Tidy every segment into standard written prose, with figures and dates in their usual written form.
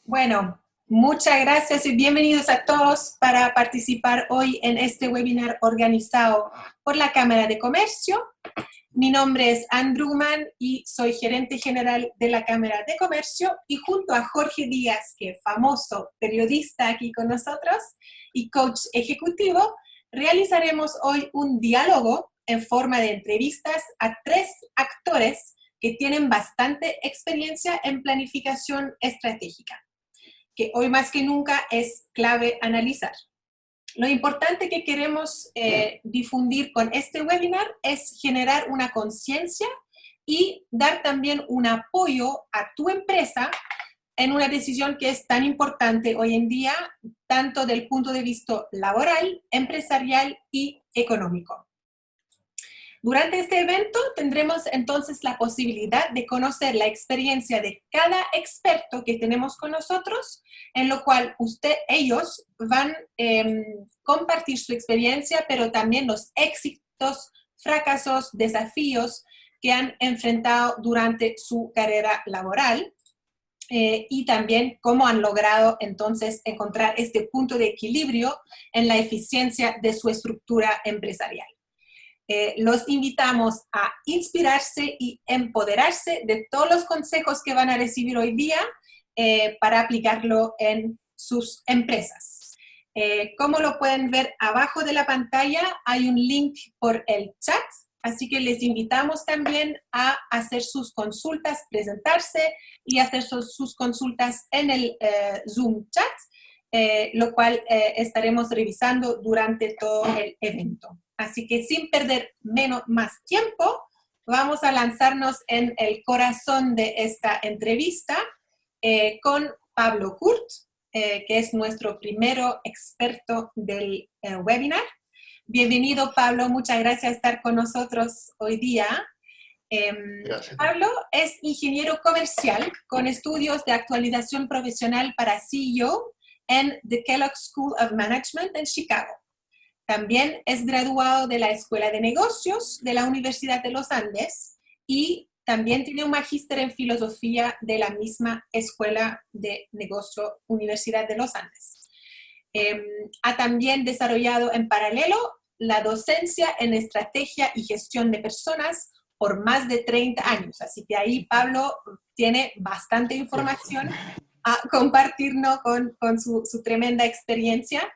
Bueno, muchas gracias y bienvenidos a todos para participar hoy en este webinar organizado por la Cámara de Comercio. Mi nombre es Andrew Mann y soy gerente general de la Cámara de Comercio, y junto a Jorge Díaz, que es famoso periodista aquí con nosotros y coach ejecutivo, realizaremos hoy un diálogo en forma de entrevistas a 3 actores que tienen bastante experiencia en planificación estratégica, que hoy más que nunca es clave analizar. Lo importante que queremos difundir con este webinar es generar una conciencia y dar también un apoyo a tu empresa en una decisión que es tan importante hoy en día, tanto del punto de vista laboral, empresarial y económico. Durante este evento tendremos entonces la posibilidad de conocer la experiencia de cada experto que tenemos con nosotros, en lo cual ellos van a compartir su experiencia, pero también los éxitos, fracasos, desafíos que han enfrentado durante su carrera laboral, y también cómo han logrado entonces encontrar este punto de equilibrio en la eficiencia de su estructura empresarial. Los invitamos a inspirarse y empoderarse de todos los consejos que van a recibir hoy día para aplicarlo en sus empresas. Como lo pueden ver abajo de la pantalla, hay un link por el chat, así que les invitamos también a hacer sus consultas, presentarse y hacer sus consultas en el Zoom chat, lo cual estaremos revisando durante todo el evento. Así que sin perder más tiempo, vamos a lanzarnos en el corazón de esta entrevista con Pablo Kurt, que es nuestro primero experto del webinar. Bienvenido, Pablo, muchas gracias por estar con nosotros hoy día. Gracias. Pablo es ingeniero comercial con estudios de actualización profesional para CEO en The Kellogg School of Management en Chicago. También es graduado de la Escuela de Negocios de la Universidad de los Andes y también tiene un magíster en filosofía de la misma Escuela de Negocios Universidad de los Andes. Ha también desarrollado en paralelo la docencia en estrategia y gestión de personas por más de 30 años. Así que ahí Pablo tiene bastante información a compartirnos con su tremenda experiencia.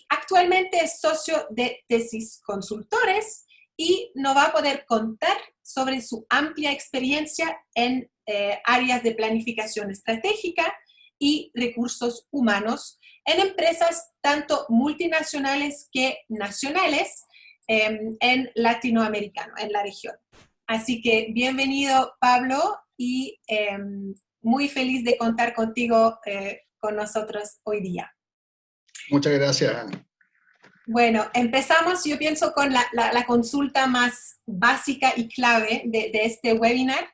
Actualmente es socio de Tesis Consultores y nos va a poder contar sobre su amplia experiencia en áreas de planificación estratégica y recursos humanos en empresas tanto multinacionales que nacionales en latinoamericano, en la región. Así que bienvenido, Pablo, y muy feliz de contar contigo con nosotros hoy día. Muchas gracias, Ana. Bueno, empezamos, yo pienso, con la consulta más básica y clave de este webinar,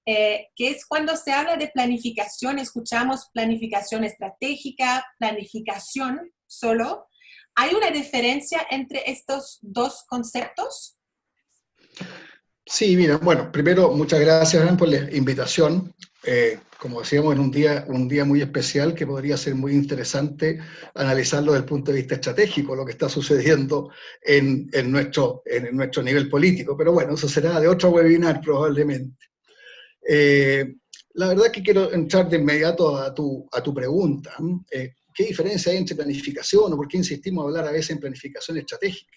que es cuando se habla de planificación, escuchamos planificación estratégica, planificación solo. ¿Hay una diferencia entre estos dos conceptos? Sí, mira, bueno, primero, muchas gracias, Ana, por la invitación. Como decíamos, en un día muy especial que podría ser muy interesante analizarlo desde el punto de vista estratégico, lo que está sucediendo en nuestro nivel político. Pero bueno, eso será de otro webinar probablemente. La verdad que quiero entrar de inmediato a tu pregunta. ¿Qué diferencia hay entre planificación o por qué insistimos a hablar a veces en planificación estratégica?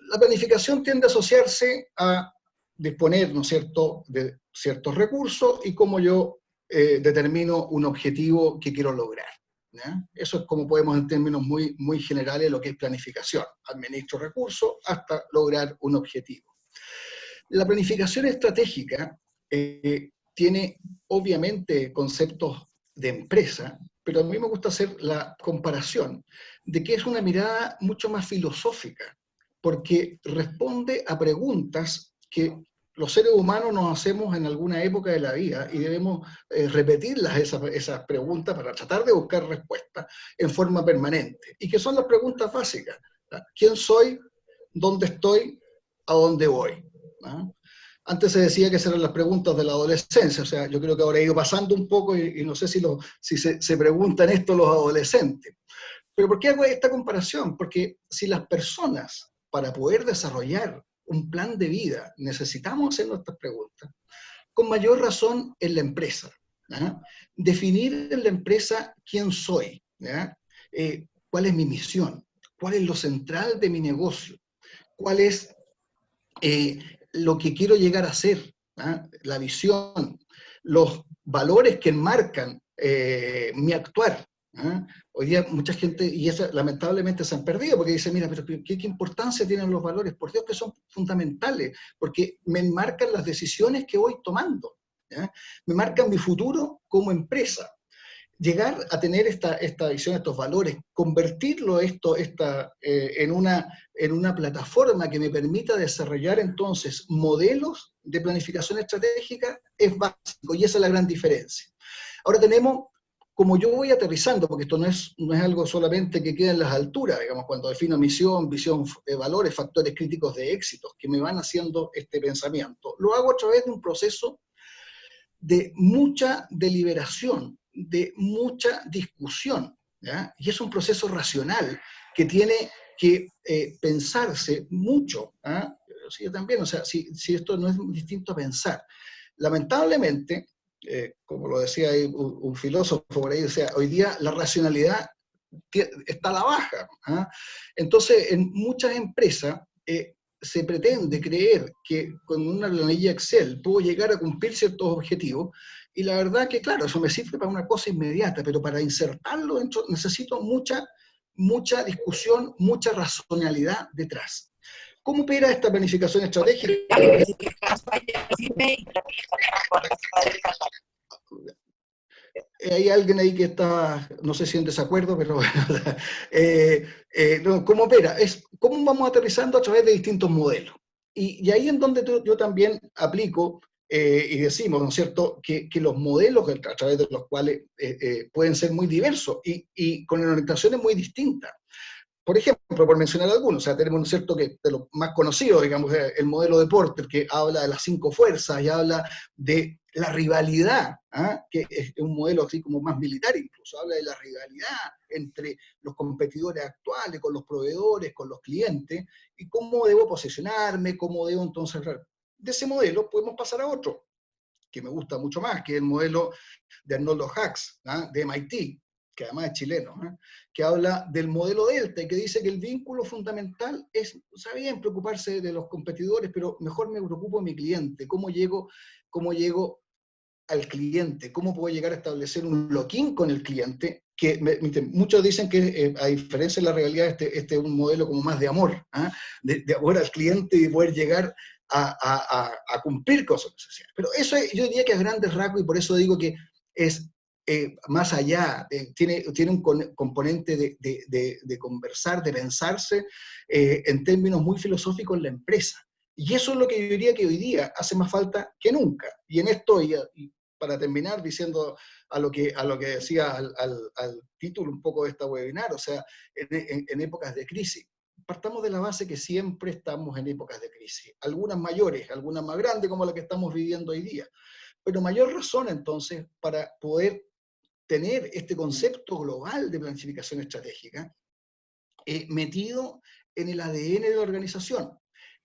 La planificación tiende a asociarse a disponer, ¿no es cierto?, de ciertos recursos y cómo yo determino un objetivo que quiero lograr, ¿ya? Eso es como podemos en términos muy, muy generales lo que es planificación. Administro recursos hasta lograr un objetivo. La planificación estratégica tiene obviamente conceptos de empresa, pero a mí me gusta hacer la comparación de que es una mirada mucho más filosófica, porque responde a preguntas que los seres humanos nos hacemos en alguna época de la vida y debemos repetirlas esas preguntas para tratar de buscar respuestas en forma permanente. Y que son las preguntas básicas. ¿Quién soy? ¿Dónde estoy? ¿A dónde voy? ¿No? Antes se decía que esas eran las preguntas de la adolescencia, o sea, yo creo que ahora ha ido pasando un poco y no sé si se preguntan esto los adolescentes. Pero ¿por qué hago esta comparación? Porque si las personas, para poder desarrollar un plan de vida, necesitamos hacer nuestras preguntas, con mayor razón en la empresa. ¿Ya? Definir en la empresa quién soy, ¿ya? Cuál es mi misión, cuál es lo central de mi negocio, cuál es lo que quiero llegar a ser, ¿ah? La visión, los valores que enmarcan mi actuar. ¿Ah? Hoy día mucha gente, y eso lamentablemente se han perdido, porque dicen, mira, pero ¿qué importancia tienen los valores? Por Dios que son fundamentales, porque me enmarcan las decisiones que voy tomando, ¿ya? Me marcan mi futuro como empresa. Llegar a tener esta visión, estos valores, convertirlo en una plataforma que me permita desarrollar entonces modelos de planificación estratégica es básico y esa es la gran diferencia. Ahora tenemos, como yo voy aterrizando, porque esto no es algo solamente que queda en las alturas, digamos, cuando defino misión, visión, valores, factores críticos de éxitos que me van haciendo este pensamiento, lo hago a través de un proceso de mucha deliberación, de mucha discusión, ¿ya? Y es un proceso racional que tiene que pensarse mucho. ¿Ah? Sí, yo también, o sea, si esto no es distinto a pensar. Lamentablemente, como lo decía ahí un filósofo por ahí, o sea, hoy día la racionalidad está a la baja. ¿Ah? Entonces, en muchas empresas se pretende creer que con una planilla Excel puedo llegar a cumplir ciertos objetivos, y la verdad que, claro, eso me sirve para una cosa inmediata, pero para insertarlo dentro necesito mucha discusión, mucha racionalidad detrás. ¿Cómo opera esta planificación estratégica? Hay alguien ahí que está, no sé si en desacuerdo, pero bueno, no, ¿cómo opera? Es cómo vamos aterrizando a través de distintos modelos. Y ahí en donde yo también aplico y decimos, ¿no es cierto?, que los modelos a través de los cuales pueden ser muy diversos y con orientaciones muy distintas. Por ejemplo, por mencionar algunos, o sea, tenemos, ¿no es cierto?, que de los más conocidos, digamos, el modelo de Porter, que habla de las 5 fuerzas y habla de la rivalidad, ¿ah? Que es un modelo así como más militar incluso, habla de la rivalidad entre los competidores actuales, con los proveedores, con los clientes, y cómo debo posicionarme, cómo debo entonces... De ese modelo podemos pasar a otro, que me gusta mucho más, que es el modelo de Arnoldo Hacks, ¿ah? De MIT, que además es chileno, ¿eh? Que habla del modelo Delta y que dice que el vínculo fundamental es, está bien preocuparse de los competidores, pero mejor me preocupo de mi cliente, cómo llego al cliente, cómo puedo llegar a establecer un lock-in con el cliente, que muchos dicen que a diferencia de la realidad este es un modelo como más de amor, ¿eh? De amor al cliente y poder llegar a cumplir con sus necesidades. Pero eso es, yo diría que a grandes rasgos, y por eso digo que es más allá, tiene un componente de conversar, de pensarse en términos muy filosóficos en la empresa. Y eso es lo que yo diría que hoy día hace más falta que nunca. Y en esto, y para terminar diciendo a lo que decía al título un poco de esta webinar, o sea, en épocas de crisis, partamos de la base que siempre estamos en épocas de crisis, algunas mayores, algunas más grandes como la que estamos viviendo hoy día, pero mayor razón entonces para poder tener este concepto global de planificación estratégica metido en el ADN de la organización.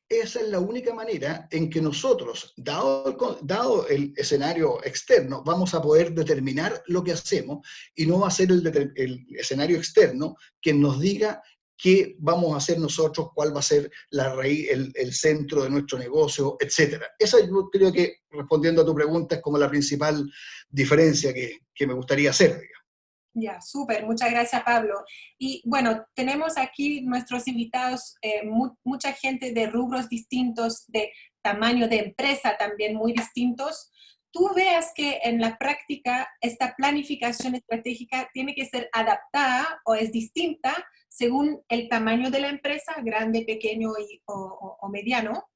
Esa es la única manera en que nosotros, dado el escenario externo, vamos a poder determinar lo que hacemos y no va a ser el escenario externo quien nos diga qué vamos a hacer nosotros, cuál va a ser la raíz, el centro de nuestro negocio, etc. Esa yo creo que, respondiendo a tu pregunta, es como la principal diferencia que me gustaría hacer, digamos. Ya, súper, muchas gracias, Pablo. Y bueno, tenemos aquí nuestros invitados, mucha gente de rubros distintos, de tamaño de empresa también muy distintos. ¿Tú veas que en la práctica esta planificación estratégica tiene que ser adaptada o es distinta según el tamaño de la empresa, grande, pequeño o mediano?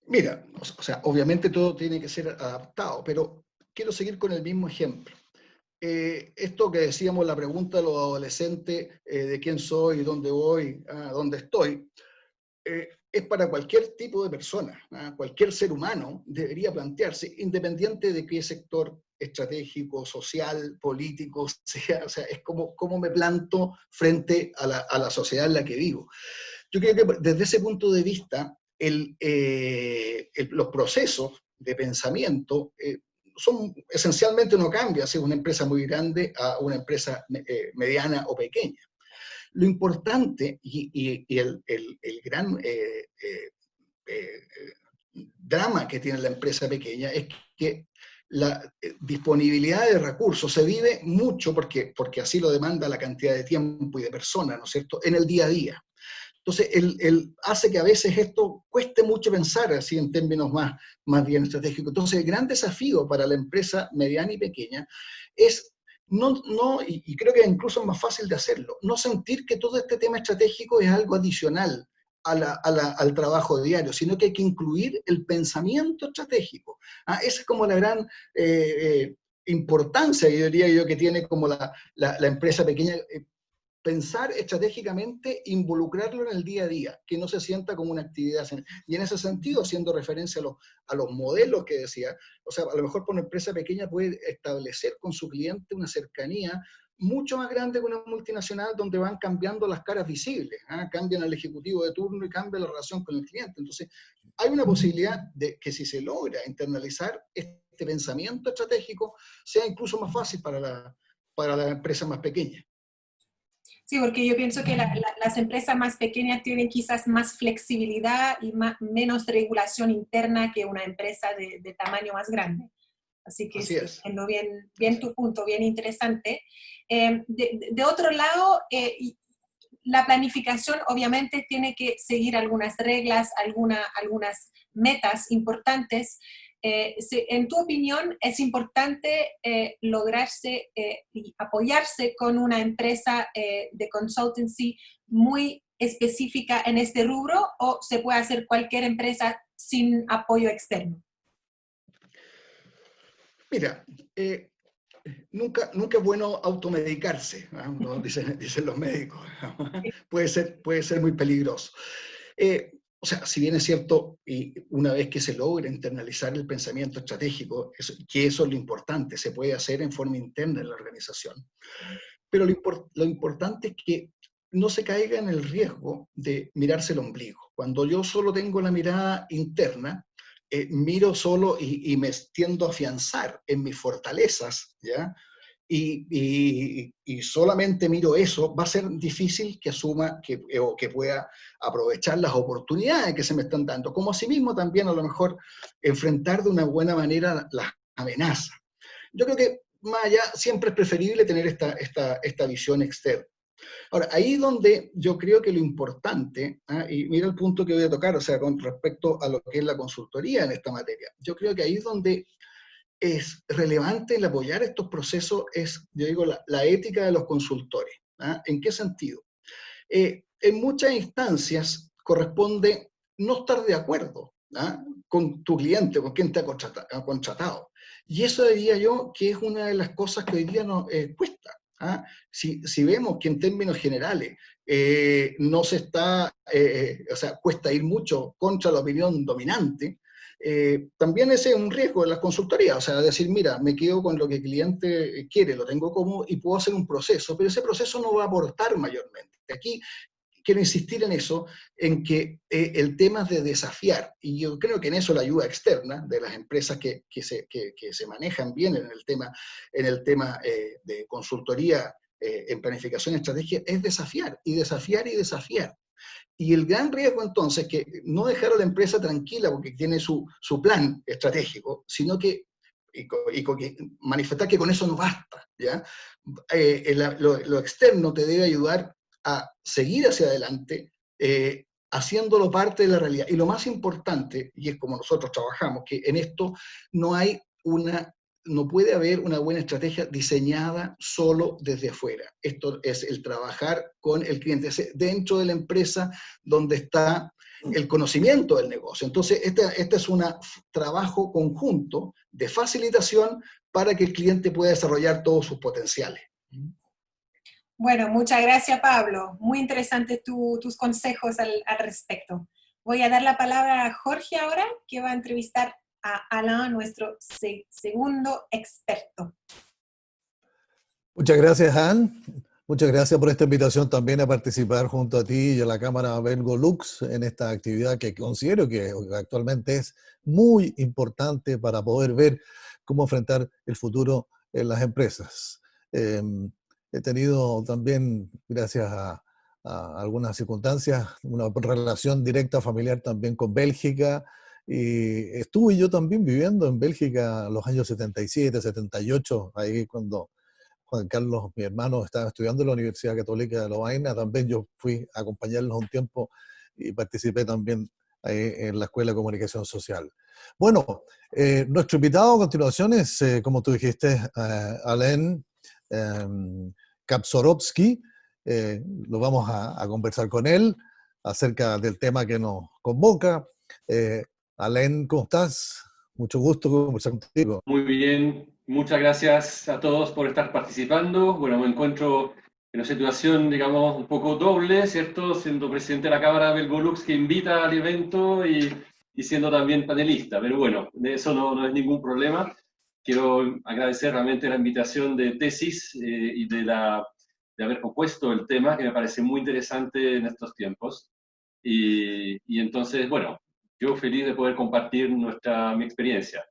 Mira, o sea, obviamente todo tiene que ser adaptado, pero quiero seguir con el mismo ejemplo. Esto que decíamos, la pregunta de los adolescentes, de quién soy, dónde voy, dónde estoy, es para cualquier tipo de persona, ¿ah? Cualquier ser humano debería plantearse, independiente de qué sector estratégico, social, político sea, o sea, es como me planto frente a la sociedad en la que vivo. Yo creo que desde ese punto de vista, los procesos de pensamiento son esencialmente no cambia si es una empresa muy grande a una empresa mediana o pequeña. Lo importante y el gran drama que tiene la empresa pequeña es que la disponibilidad de recursos se vive mucho porque así lo demanda la cantidad de tiempo y de personas, ¿no es cierto?, en el día a día. Entonces, él hace que a veces esto cueste mucho pensar así en términos más bien estratégicos. Entonces, el gran desafío para la empresa mediana y pequeña es y creo que incluso es más fácil de hacerlo, no sentir que todo este tema estratégico es algo adicional al trabajo diario, sino que hay que incluir el pensamiento estratégico. Esa es como la gran importancia, yo diría yo, que tiene como la empresa pequeña. Pensar estratégicamente, involucrarlo en el día a día, que no se sienta como una actividad. Y en ese sentido, haciendo referencia a los modelos que decía, o sea, a lo mejor por una empresa pequeña puede establecer con su cliente una cercanía mucho más grande que una multinacional donde van cambiando las caras visibles, cambian al ejecutivo de turno y cambia la relación con el cliente. Entonces, hay una posibilidad de que si se logra internalizar este pensamiento estratégico, sea incluso más fácil para la empresa más pequeña. Sí, porque yo pienso que las empresas más pequeñas tienen quizás más flexibilidad y menos regulación interna que una empresa de tamaño más grande. Así que Así sí, es. entiendo bien tu punto, bien interesante. De otro lado, la planificación obviamente tiene que seguir algunas reglas, algunas metas importantes. En tu opinión, ¿es importante lograrse y apoyarse con una empresa de consultancy muy específica en este rubro o se puede hacer cualquier empresa sin apoyo externo? Mira, nunca es bueno automedicarse, ¿no? Dicen los médicos. Puede ser muy peligroso. O sea, si bien es cierto, y una vez que se logra internalizar el pensamiento estratégico, que eso es lo importante, se puede hacer en forma interna en la organización. Pero lo importante es que no se caiga en el riesgo de mirarse el ombligo. Cuando yo solo tengo la mirada interna, miro solo y me tiendo a afianzar en mis fortalezas, ¿ya? Y solamente miro eso, va a ser difícil que asuma o que pueda aprovechar las oportunidades que se me están dando, como asimismo también a lo mejor enfrentar de una buena manera las amenazas. Yo creo que más allá siempre es preferible tener esta visión externa. Ahora, ahí donde yo creo que lo importante, y mira el punto que voy a tocar, o sea, con respecto a lo que es la consultoría en esta materia, yo creo que ahí es donde es relevante el apoyar estos procesos, es, yo digo, la ética de los consultores. ¿En qué sentido? En muchas instancias corresponde no estar de acuerdo con tu cliente, con quien te ha contratado. Y eso diría yo que es una de las cosas que hoy día nos cuesta. Si vemos que en términos generales no se está, o sea, cuesta ir mucho contra la opinión dominante, también ese es un riesgo de las consultorías, o sea, decir, mira, me quedo con lo que el cliente quiere, lo tengo como y puedo hacer un proceso, pero ese proceso no va a aportar mayormente. Aquí quiero insistir en eso, en que el tema de desafiar, y yo creo que en eso la ayuda externa de las empresas que se manejan bien en el tema de consultoría en planificación estratégica, es desafiar, y desafiar, y desafiar. Y el gran riesgo entonces es que no dejar a la empresa tranquila porque tiene su plan estratégico, sino que manifestar que con eso no basta, ¿ya? Lo externo te debe ayudar a seguir hacia adelante, haciéndolo parte de la realidad. Y lo más importante, y es como nosotros trabajamos, que en esto no puede haber una buena estrategia diseñada solo desde afuera. Esto es el trabajar con el cliente, dentro de la empresa donde está el conocimiento del negocio. Entonces, este es un trabajo conjunto de facilitación para que el cliente pueda desarrollar todos sus potenciales. Bueno, muchas gracias, Pablo. Muy interesantes tus consejos al respecto. Voy a dar la palabra a Jorge ahora, que va a entrevistar a Alain, nuestro segundo experto. Muchas gracias, Anne. Muchas gracias por esta invitación también a participar junto a ti y a la Cámara Benelux en esta actividad que considero que actualmente es muy importante para poder ver cómo enfrentar el futuro en las empresas. He tenido también, gracias a algunas circunstancias, una relación directa familiar también con Bélgica, y estuve yo también viviendo en Bélgica en los años 77, 78, ahí cuando Juan Carlos, mi hermano, estaba estudiando en la Universidad Católica de Lovaina. También yo fui a acompañarlos un tiempo y participé también ahí en la Escuela de Comunicación Social. Bueno, nuestro invitado a continuación es, como tú dijiste, Alain Kapsorowski. Lo vamos a conversar con él acerca del tema que nos convoca. Alain, ¿cómo estás? Mucho gusto conversar contigo. Muy bien, muchas gracias a todos por estar participando. Bueno, me encuentro en una situación, digamos, un poco doble, ¿cierto? Siendo presidente de la Cámara Benelux que invita al evento y siendo también panelista. Pero bueno, de eso no es ningún problema. Quiero agradecer realmente la invitación de Tesis y de haber propuesto el tema, que me parece muy interesante en estos tiempos. Y entonces, bueno, yo feliz de poder compartir mi experiencia.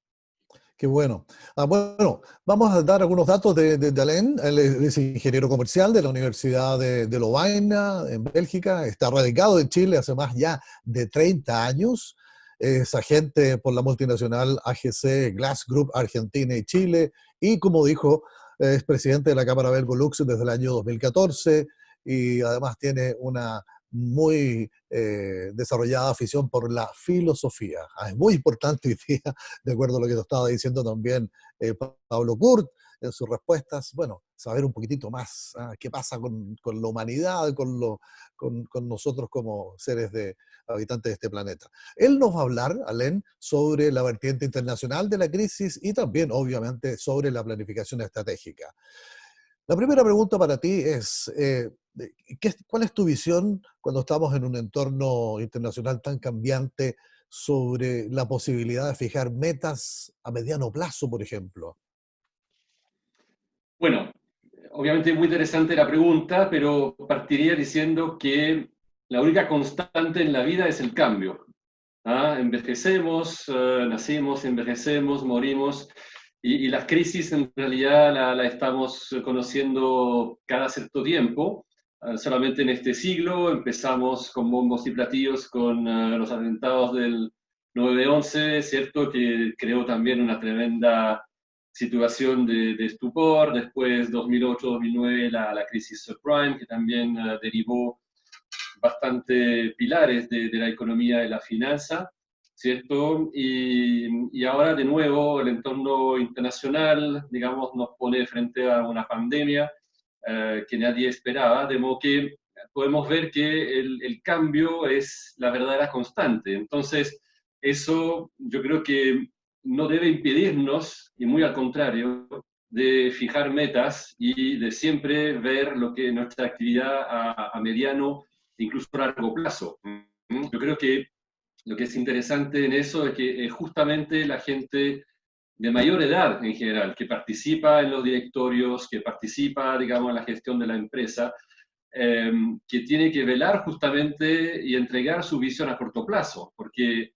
Qué bueno. Bueno, vamos a dar algunos datos de Alain. Él es ingeniero comercial de la Universidad de Lovaina, en Bélgica. Está radicado en Chile hace más ya de 30 años. Es agente por la multinacional AGC Glass Group Argentina y Chile. Y como dijo, es presidente de la Cámara Benelux desde el año 2014. Y además tiene una muy desarrollada afición por la filosofía. Es muy importante hoy día, de acuerdo a lo que te estaba diciendo también Pablo Kurt en sus respuestas, bueno, saber un poquitito más qué pasa con la humanidad, con nosotros como seres habitantes de este planeta. Él nos va a hablar, Alain, sobre la vertiente internacional de la crisis y también, obviamente, sobre la planificación estratégica. La primera pregunta para ti es, ¿cuál es tu visión cuando estamos en un entorno internacional tan cambiante sobre la posibilidad de fijar metas a mediano plazo, por ejemplo? Bueno, obviamente muy interesante la pregunta, pero partiría diciendo que la única constante en la vida es el cambio. Envejecemos, nacimos, envejecemos, morimos, y las crisis en realidad la estamos conociendo cada cierto tiempo. Solamente en este siglo empezamos con bombos y platillos con los atentados del 9/11, ¿cierto? Que creó también una tremenda situación de estupor. Después, 2008-2009, la crisis subprime, que también derivó bastante pilares de la economía de la finanza, ¿cierto? Y ahora, de nuevo, el entorno internacional, digamos, nos pone frente a una pandemia que nadie esperaba, de modo que podemos ver que el cambio es la verdadera constante. Entonces, eso yo creo que no debe impedirnos, y muy al contrario, de fijar metas y de siempre ver lo que nuestra actividad a mediano, incluso a largo plazo. Yo creo que lo que es interesante en eso es que justamente la gente de mayor edad en general, que participa en los directorios, que participa, digamos, en la gestión de la empresa, que tiene que velar justamente y entregar su visión a corto plazo, porque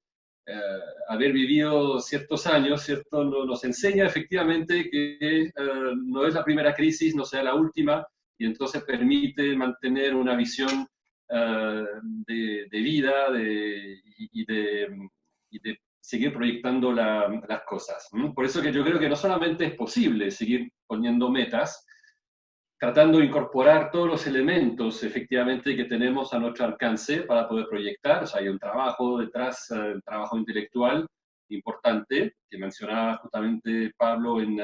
haber vivido ciertos años, ¿cierto? Nos enseña efectivamente que no es la primera crisis, no sea la última, y entonces permite mantener una visión de vida y de seguir proyectando las cosas. Por eso que yo creo que no solamente es posible seguir poniendo metas, tratando de incorporar todos los elementos efectivamente que tenemos a nuestro alcance para poder proyectar. O sea, hay un trabajo detrás, un trabajo intelectual importante, que mencionaba justamente Pablo en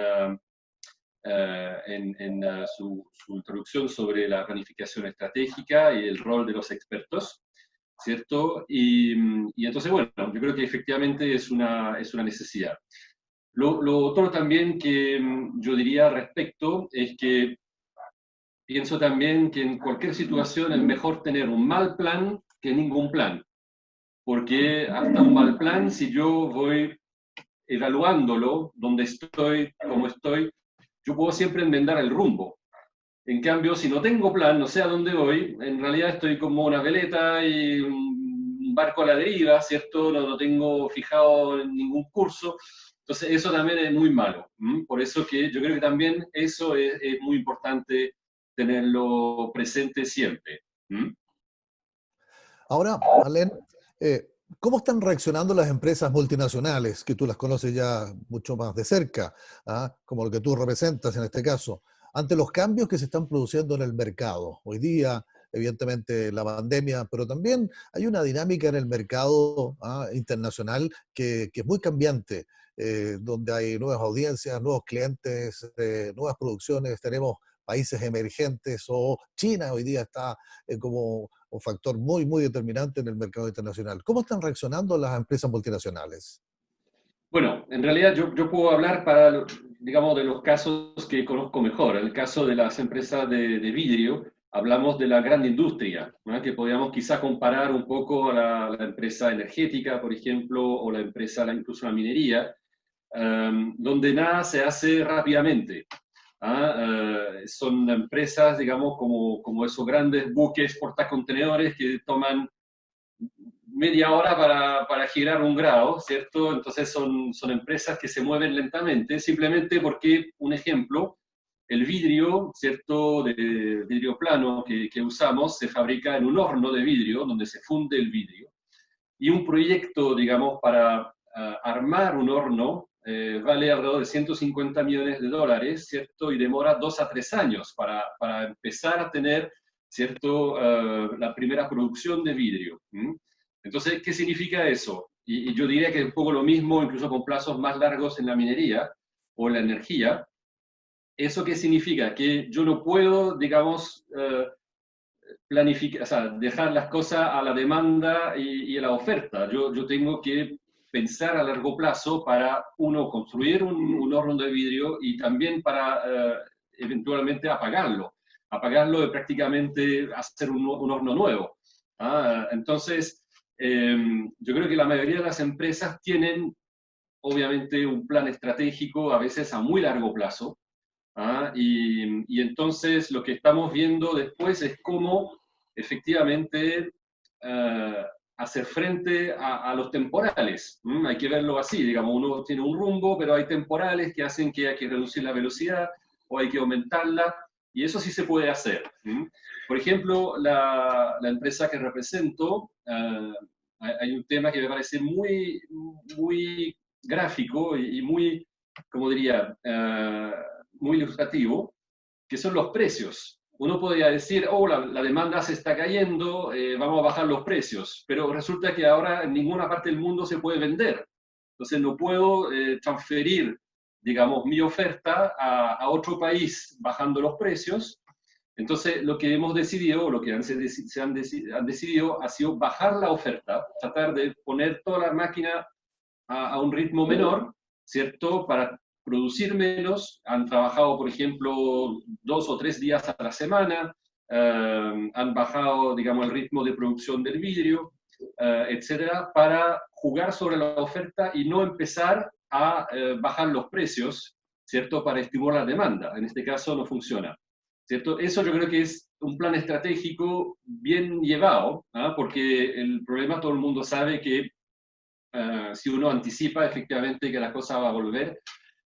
su introducción sobre la planificación estratégica y el rol de los expertos, ¿cierto? Y entonces, bueno, yo creo que efectivamente es una necesidad. Lo otro también que yo diría al respecto es que pienso también que en cualquier situación es mejor tener un mal plan que ningún plan, porque hasta un mal plan, si yo voy evaluándolo, dónde estoy, cómo estoy, yo puedo siempre enmendar el rumbo. En cambio, si no tengo plan, no sé a dónde voy, en realidad estoy como una veleta y un barco a la deriva, ¿cierto? No tengo fijado en ningún curso. Entonces, eso también es muy malo. Por eso que yo creo que también eso es muy importante tenerlo presente siempre. Ahora, Alén, ¿cómo están reaccionando las empresas multinacionales, que tú las conoces ya mucho más de cerca, como lo que tú representas en este caso, ante los cambios que se están produciendo en el mercado? Hoy día, evidentemente, la pandemia, pero también hay una dinámica en el mercado internacional que es muy cambiante, donde hay nuevas audiencias, nuevos clientes, nuevas producciones, tenemos países emergentes, o China hoy día está como un factor muy, muy determinante en el mercado internacional. ¿Cómo están reaccionando las empresas multinacionales? Bueno, en realidad yo puedo hablar para, digamos, de los casos que conozco mejor. En el caso de las empresas de vidrio, hablamos de la gran industria, ¿no? Que podríamos quizá comparar un poco a la empresa energética, por ejemplo, o la empresa, incluso la minería, donde nada se hace rápidamente. Son empresas, digamos, como esos grandes buques portacontenedores que toman media hora para girar un grado, ¿cierto? Entonces son empresas que se mueven lentamente, simplemente porque, un ejemplo, el vidrio, ¿cierto? De vidrio plano que usamos se fabrica en un horno de vidrio donde se funde el vidrio. Y un proyecto, digamos, para armar un horno vale alrededor de 150 millones de dólares, ¿cierto? Y demora 2 a 3 años para empezar a tener, ¿cierto? La primera producción de vidrio. Entonces, ¿qué significa eso? Y yo diría que es un poco lo mismo, incluso con plazos más largos en la minería o en la energía. ¿Eso qué significa? Que yo no puedo, digamos, planificar, o sea, dejar las cosas a la demanda y a la oferta. Yo tengo que pensar a largo plazo para, uno, construir un horno de vidrio y también para eventualmente apagarlo. Apagarlo de prácticamente hacer un horno nuevo. Entonces, yo creo que la mayoría de las empresas tienen, obviamente, un plan estratégico, a veces a muy largo plazo. Y entonces lo que estamos viendo después es cómo efectivamente hacer frente a los temporales. Hay que verlo así, digamos, uno tiene un rumbo, pero hay temporales que hacen que hay que reducir la velocidad o hay que aumentarla, y eso sí se puede hacer. Por ejemplo, la empresa que represento, hay un tema que me parece muy, muy gráfico y muy, como diría, muy ilustrativo, que son los precios. Uno podría decir, oh, la demanda se está cayendo, vamos a bajar los precios, pero resulta que ahora en ninguna parte del mundo se puede vender. Entonces no puedo transferir, digamos, mi oferta a otro país bajando los precios. Entonces lo que hemos decidido, lo que han decidido, ha sido bajar la oferta, tratar de poner toda la máquina a un ritmo menor, ¿cierto? Para producir menos. Han trabajado, por ejemplo, 2 o 3 días a la semana, han bajado, digamos, el ritmo de producción del vidrio, etcétera, para jugar sobre la oferta y no empezar a bajar los precios, ¿cierto? Para estimular la demanda. En este caso no funciona, ¿cierto? Eso yo creo que es un plan estratégico bien llevado, porque el problema todo el mundo sabe que si uno anticipa efectivamente que la cosa va a volver,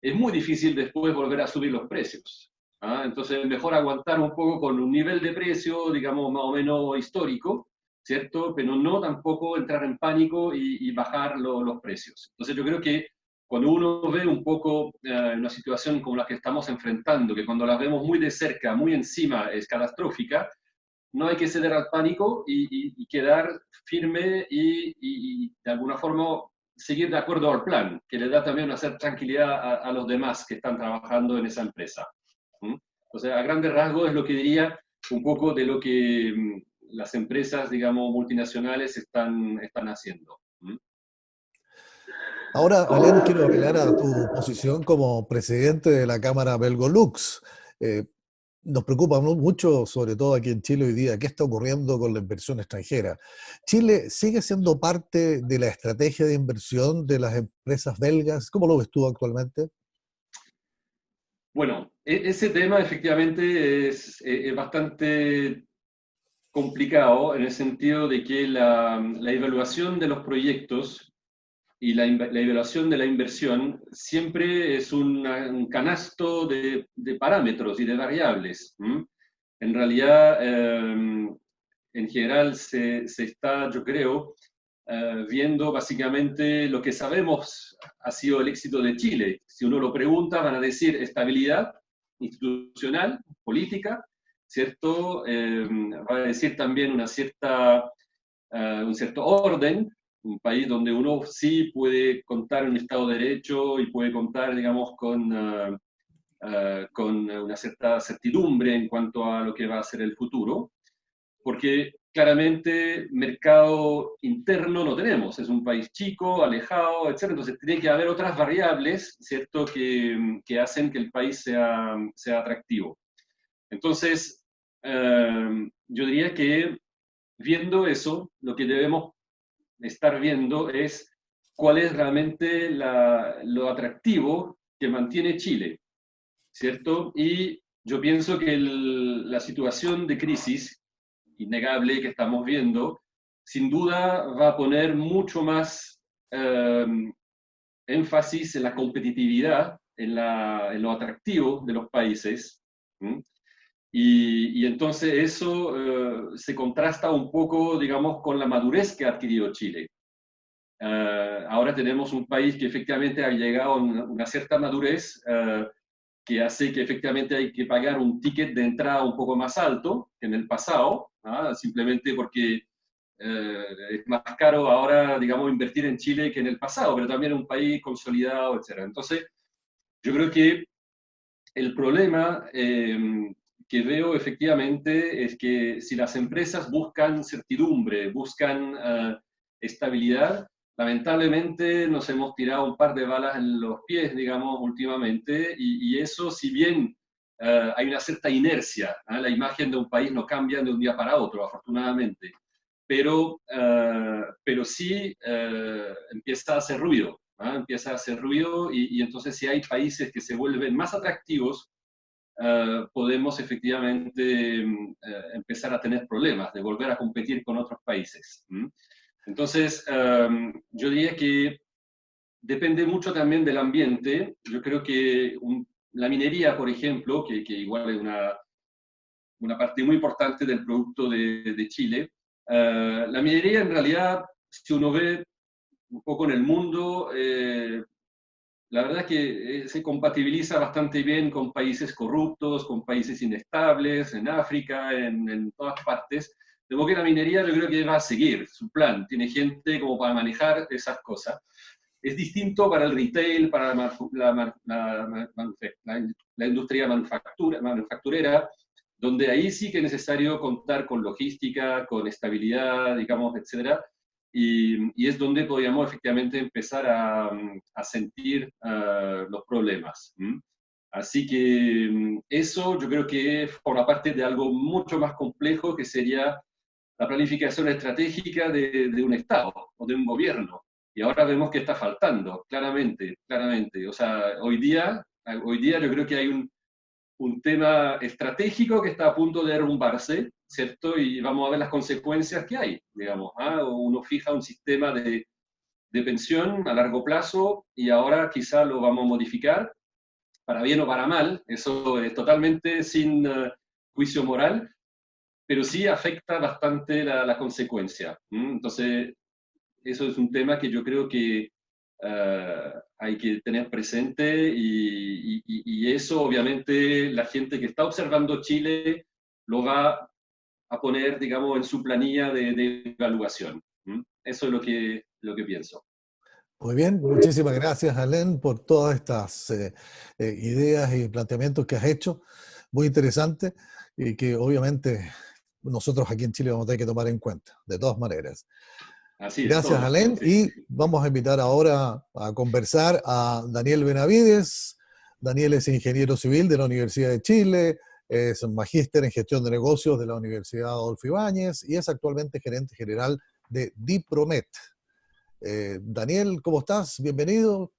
es muy difícil después volver a subir los precios. Entonces, es mejor aguantar un poco con un nivel de precio, digamos, más o menos histórico, ¿cierto? Pero no tampoco entrar en pánico y bajar los precios. Entonces, yo creo que cuando uno ve un poco una situación como la que estamos enfrentando, que cuando la vemos muy de cerca, muy encima, es catastrófica, no hay que ceder al pánico y quedar firme y de alguna forma seguir de acuerdo al plan, que le da también una cierta tranquilidad a los demás que están trabajando en esa empresa. O sea, a grandes rasgos es lo que diría un poco de lo que las empresas, digamos, multinacionales están haciendo. Ahora, Alén, quiero apelar a tu posición como presidente de la Cámara Belgolux. Nos preocupa mucho, sobre todo aquí en Chile hoy día, qué está ocurriendo con la inversión extranjera. ¿Chile sigue siendo parte de la estrategia de inversión de las empresas belgas? ¿Cómo lo ves tú actualmente? Bueno, ese tema efectivamente es bastante complicado en el sentido de que la evaluación de los proyectos y la evaluación de la inversión siempre es un canasto de parámetros y de variables. En realidad, en general se está, yo creo, viendo básicamente lo que sabemos ha sido el éxito de Chile. Si uno lo pregunta, van a decir estabilidad institucional, política, ¿cierto? Va a decir también un cierto orden, un país donde uno sí puede contar un Estado de Derecho y puede contar, digamos, con una cierta certidumbre en cuanto a lo que va a ser el futuro, porque claramente mercado interno no tenemos, es un país chico, alejado, etc. Entonces tiene que haber otras variables, ¿cierto?, que hacen que el país sea atractivo. Entonces, yo diría que viendo eso, lo que debemos estar viendo es cuál es realmente lo atractivo que mantiene Chile, ¿cierto? Y yo pienso que la situación de crisis innegable que estamos viendo, sin duda va a poner mucho más énfasis en la competitividad, en lo atractivo de los países. ¿Mm? Y entonces eso se contrasta un poco, digamos, con la madurez que ha adquirido Chile. Ahora tenemos un país que efectivamente ha llegado a una cierta madurez que hace que efectivamente hay que pagar un ticket de entrada un poco más alto que en el pasado, simplemente porque es más caro ahora, digamos, invertir en Chile que en el pasado, pero también es un país consolidado, etc. Entonces, yo creo que el problema que veo efectivamente es que si las empresas buscan certidumbre, buscan estabilidad, lamentablemente nos hemos tirado un par de balas en los pies, digamos, últimamente, y eso, si bien hay una cierta inercia, la imagen de un país no cambia de un día para otro, afortunadamente, pero sí empieza a hacer ruido, empieza a hacer ruido y entonces si hay países que se vuelven más atractivos, podemos efectivamente empezar a tener problemas de volver a competir con otros países. Entonces, yo diría que depende mucho también del ambiente. Yo creo que la minería, por ejemplo, que igual es una parte muy importante del producto de Chile, la minería en realidad, si uno ve un poco en el mundo, la verdad es que se compatibiliza bastante bien con países corruptos, con países inestables, en África, en todas partes. De modo que la minería yo creo que va a seguir su plan, tiene gente como para manejar esas cosas. Es distinto para el retail, para la industria manufacturera, donde ahí sí que es necesario contar con logística, con estabilidad, digamos, etcétera, y es donde podríamos efectivamente empezar a sentir los problemas. Así que eso yo creo que forma parte de algo mucho más complejo que sería la planificación estratégica de un Estado o de un gobierno. Y ahora vemos que está faltando, claramente, claramente. O sea, hoy día yo creo que hay un tema estratégico que está a punto de derrumbarse, ¿cierto? Y vamos a ver las consecuencias que hay, digamos. Uno fija un sistema de pensión a largo plazo y ahora quizá lo vamos a modificar, para bien o para mal, eso es totalmente sin juicio moral, pero sí afecta bastante la consecuencia. Entonces, eso es un tema que yo creo que hay que tener presente y eso obviamente la gente que está observando Chile lo va a poner, digamos, en su planilla de evaluación. Eso es lo que pienso. Muy bien, muchísimas gracias, Alain, por todas estas ideas y planteamientos que has hecho. Muy interesante y que obviamente nosotros aquí en Chile vamos a tener que tomar en cuenta, de todas maneras. Así es, Gracias, todos. Alain. Y vamos a invitar ahora a conversar a Daniel Benavides. Daniel es ingeniero civil de la Universidad de Chile, es magíster en gestión de negocios de la Universidad Adolfo Ibáñez y es actualmente gerente general de Dipromet. Daniel, ¿cómo estás? Bienvenido.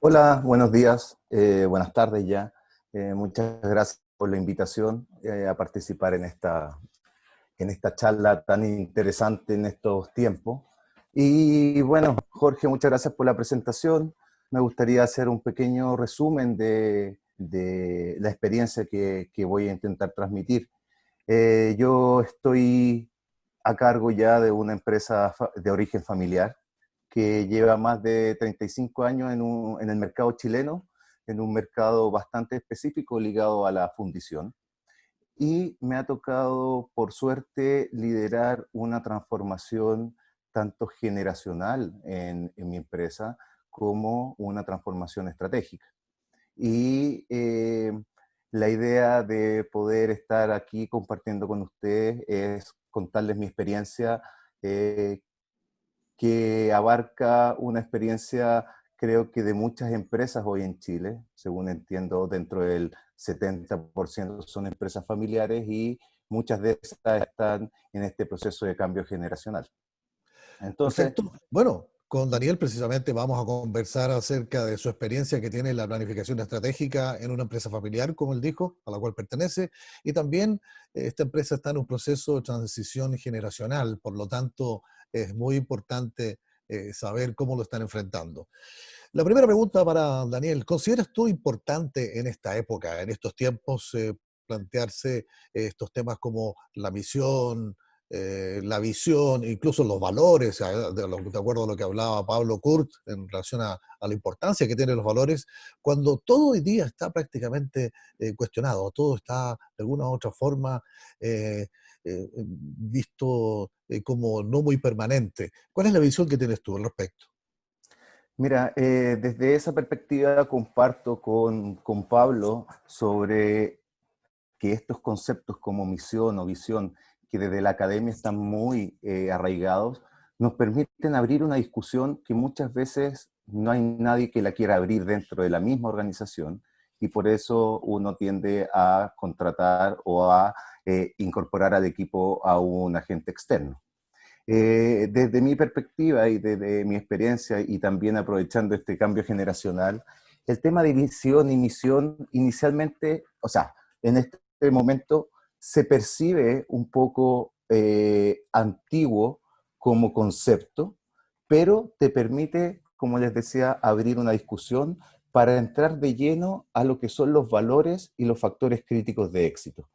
Hola, buenos días, buenas tardes ya. Muchas gracias por la invitación a participar en esta charla tan interesante en estos tiempos. Y bueno, Jorge, muchas gracias por la presentación. Me gustaría hacer un pequeño resumen de la experiencia que voy a intentar transmitir. Yo estoy a cargo ya de una empresa de origen familiar que lleva más de 35 años en el mercado chileno, en un mercado bastante específico ligado a la fundición. Y me ha tocado, por suerte, liderar una transformación tanto generacional en mi empresa como una transformación estratégica. Y la idea de poder estar aquí compartiendo con ustedes es contarles mi experiencia, que abarca una experiencia, creo que de muchas empresas hoy en Chile. Según entiendo, dentro del 70% son empresas familiares y muchas de estas están en este proceso de cambio generacional. Entonces, Perfecto. Bueno, con Daniel precisamente vamos a conversar acerca de su experiencia que tiene en la planificación estratégica en una empresa familiar, como él dijo, a la cual pertenece, y también esta empresa está en un proceso de transición generacional, por lo tanto es muy importante saber cómo lo están enfrentando. La primera pregunta para Daniel, ¿consideras tú importante en esta época, en estos tiempos, plantearse estos temas como la misión, la visión, incluso los valores, de acuerdo a lo que hablaba Pablo Kurt en relación a la importancia que tienen los valores, cuando todo hoy día está prácticamente cuestionado, todo está de alguna u otra forma visto como no muy permanente? ¿Cuál es la visión que tienes tú al respecto? mira, desde esa perspectiva comparto con Pablo sobre que estos conceptos como misión o visión, que desde la academia están muy arraigados, nos permiten abrir una discusión que muchas veces no hay nadie que la quiera abrir dentro de la misma organización, y por eso uno tiende a contratar o a incorporar al equipo a un agente externo. Desde mi perspectiva y desde mi experiencia, y también aprovechando este cambio generacional, el tema de visión y misión inicialmente, o sea, en este momento se percibe un poco antiguo como concepto, pero te permite, como les decía, abrir una discusión para entrar de lleno a lo que son los valores y los factores críticos de éxito.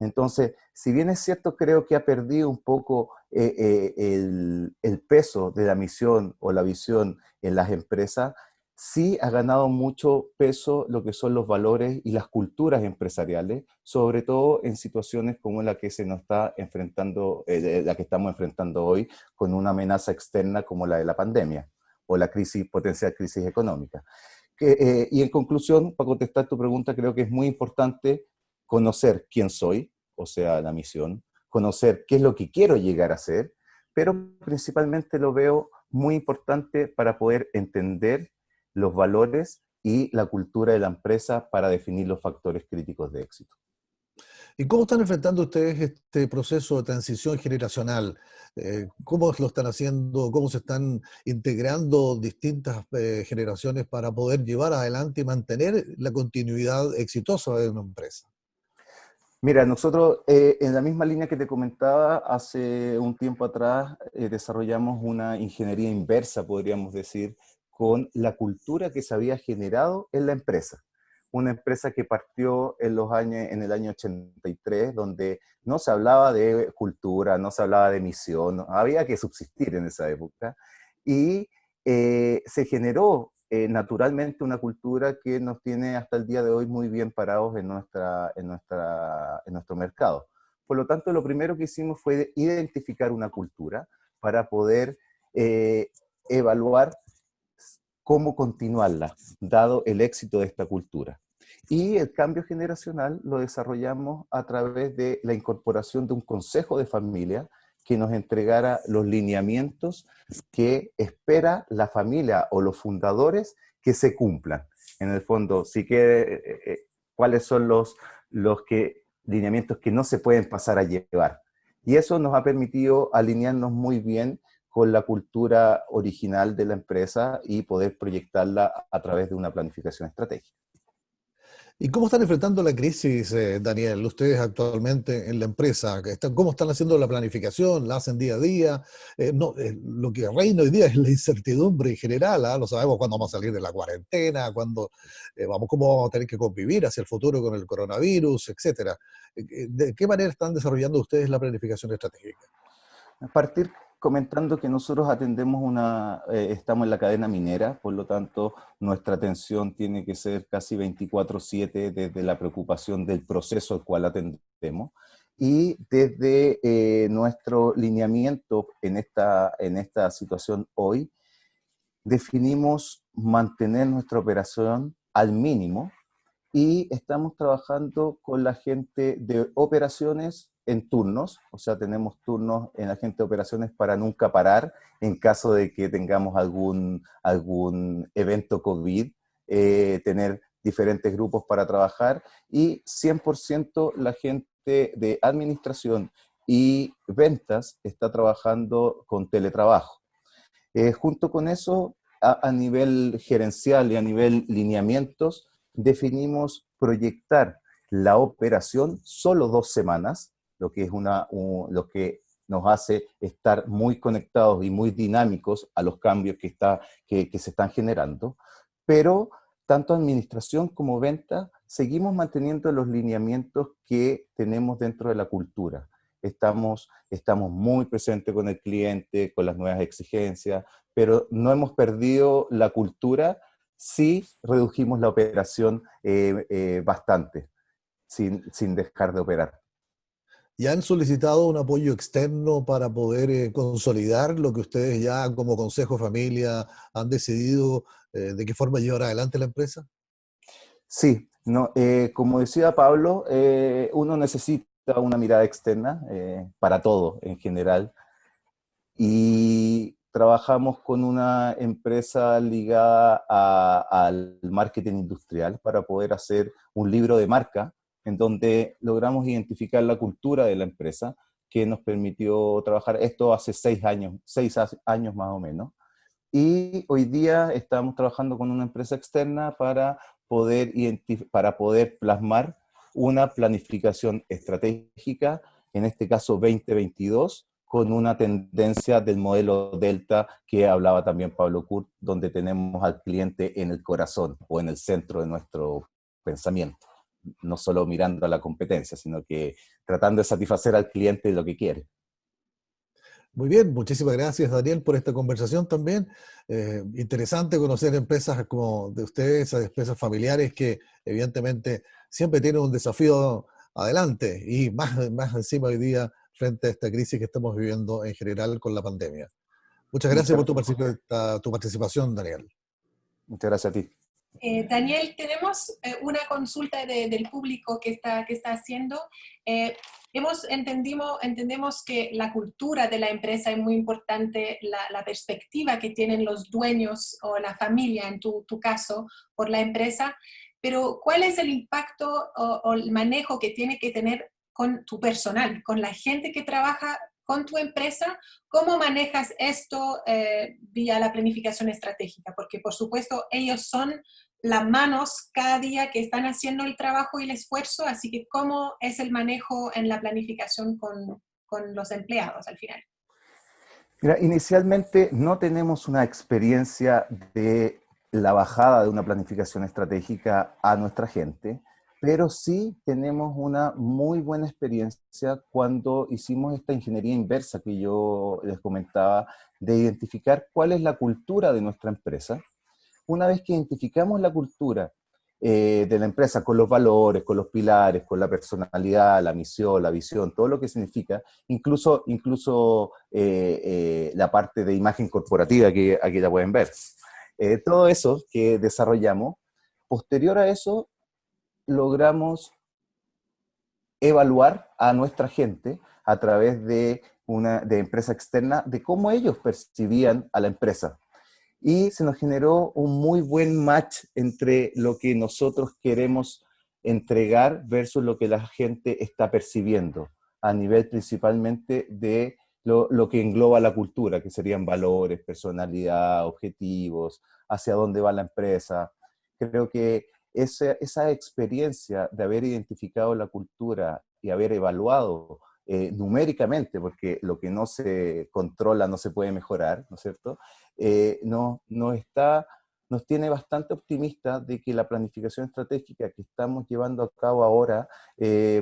Entonces, si bien es cierto, creo que ha perdido un poco el peso de la misión o la visión en las empresas, sí ha ganado mucho peso lo que son los valores y las culturas empresariales, sobre todo en situaciones como la que se nos está enfrentando, la que estamos enfrentando hoy, con una amenaza externa como la de la pandemia o la crisis, potencial crisis económica. Y en conclusión, para contestar tu pregunta, creo que es muy importante conocer quién soy, o sea, la misión, conocer qué es lo que quiero llegar a ser, pero principalmente lo veo muy importante para poder entender los valores y la cultura de la empresa para definir los factores críticos de éxito. ¿Y cómo están enfrentando ustedes este proceso de transición generacional? ¿Cómo lo están haciendo? ¿Cómo se están integrando distintas generaciones para poder llevar adelante y mantener la continuidad exitosa de una empresa? Mira, nosotros en la misma línea que te comentaba, hace un tiempo atrás desarrollamos una ingeniería inversa, podríamos decir, con la cultura que se había generado en la empresa. Una empresa que partió en el año 83, donde no se hablaba de cultura, no se hablaba de misión, había que subsistir en esa época. Y se generó naturalmente una cultura que nos tiene hasta el día de hoy muy bien parados en nuestro mercado. Por lo tanto, lo primero que hicimos fue identificar una cultura para poder evaluar cómo continuarla, dado el éxito de esta cultura. Y el cambio generacional lo desarrollamos a través de la incorporación de un consejo de familia que nos entregara los lineamientos que espera la familia o los fundadores que se cumplan. En el fondo, sí que, cuáles son lineamientos que no se pueden pasar a llevar. Y eso nos ha permitido alinearnos muy bien con la cultura original de la empresa y poder proyectarla a través de una planificación estratégica. ¿Y cómo están enfrentando la crisis, Daniel, ustedes actualmente en la empresa? ¿Cómo están haciendo la planificación? ¿La hacen día a día? Lo que reina hoy día es la incertidumbre en general, ¿ah? No sabemos cuándo vamos a salir de la cuarentena, cómo vamos a tener que convivir hacia el futuro con el coronavirus, etcétera. ¿De qué manera están desarrollando ustedes la planificación estratégica? A partir comentando que nosotros estamos en la cadena minera, por lo tanto nuestra atención tiene que ser casi 24/7 desde la preocupación del proceso al cual atendemos y desde nuestro lineamiento en esta situación hoy, definimos mantener nuestra operación al mínimo y estamos trabajando con la gente de operaciones en turnos, o sea, tenemos turnos en la gente de operaciones para nunca parar en caso de que tengamos algún evento COVID, tener diferentes grupos para trabajar y 100% la gente de administración y ventas está trabajando con teletrabajo. Junto con eso, a nivel gerencial y a nivel lineamientos, definimos proyectar la operación solo 2 semanas, lo que nos hace estar muy conectados y muy dinámicos a los cambios que se están generando, pero tanto administración como venta seguimos manteniendo los lineamientos que tenemos dentro de la cultura. Estamos muy presentes con el cliente, con las nuevas exigencias, pero no hemos perdido la cultura. Sí redujimos la operación bastante, sin dejar de operar. ¿Y han solicitado un apoyo externo para poder consolidar lo que ustedes ya como Consejo de Familia han decidido de qué forma llevar adelante la empresa? Sí, no, como decía Pablo, uno necesita una mirada externa para todo en general. Y trabajamos con una empresa ligada al marketing industrial para poder hacer un libro de marca en donde logramos identificar la cultura de la empresa que nos permitió trabajar esto hace 6 años más o menos. Y hoy día estamos trabajando con una empresa externa para poder plasmar una planificación estratégica, en este caso 2022, con una tendencia del modelo Delta que hablaba también Pablo Kurt, donde tenemos al cliente en el corazón o en el centro de nuestro pensamiento. No solo mirando a la competencia, sino que tratando de satisfacer al cliente lo que quiere. Muy bien, muchísimas gracias Daniel por esta conversación también. Interesante conocer empresas como de ustedes, empresas familiares que evidentemente siempre tienen un desafío adelante y más encima hoy día frente a esta crisis que estamos viviendo en general con la pandemia. Muchas gracias por tu participación, Daniel. Muchas gracias a ti. Daniel, tenemos una consulta del público que está haciendo. Entendemos que la cultura de la empresa es muy importante, la perspectiva que tienen los dueños o la familia, en tu caso, por la empresa, pero ¿cuál es el impacto o el manejo que tiene que tener con tu personal, con la gente que trabaja con tu empresa? ¿Cómo manejas esto vía la planificación estratégica? Porque, por supuesto, ellos son las manos cada día que están haciendo el trabajo y el esfuerzo, así que ¿cómo es el manejo en la planificación con los empleados al final? Mira, inicialmente no tenemos una experiencia de la bajada de una planificación estratégica a nuestra gente, pero sí tenemos una muy buena experiencia cuando hicimos esta ingeniería inversa que yo les comentaba, de identificar cuál es la cultura de nuestra empresa. Una vez que identificamos la cultura de la empresa con los valores, con los pilares, con la personalidad, la misión, la visión, todo lo que significa, incluso la parte de imagen corporativa que aquí la pueden ver. Todo eso que desarrollamos, posterior a eso, logramos evaluar a nuestra gente a través de empresa externa de cómo ellos percibían a la empresa. Y se nos generó un muy buen match entre lo que nosotros queremos entregar versus lo que la gente está percibiendo, a nivel principalmente de lo que engloba la cultura, que serían valores, personalidad, objetivos, hacia dónde va la empresa. Creo que esa experiencia de haber identificado la cultura y haber evaluado numéricamente, porque lo que no se controla no se puede mejorar, ¿no es cierto? Nos tiene bastante optimistas de que la planificación estratégica que estamos llevando a cabo ahora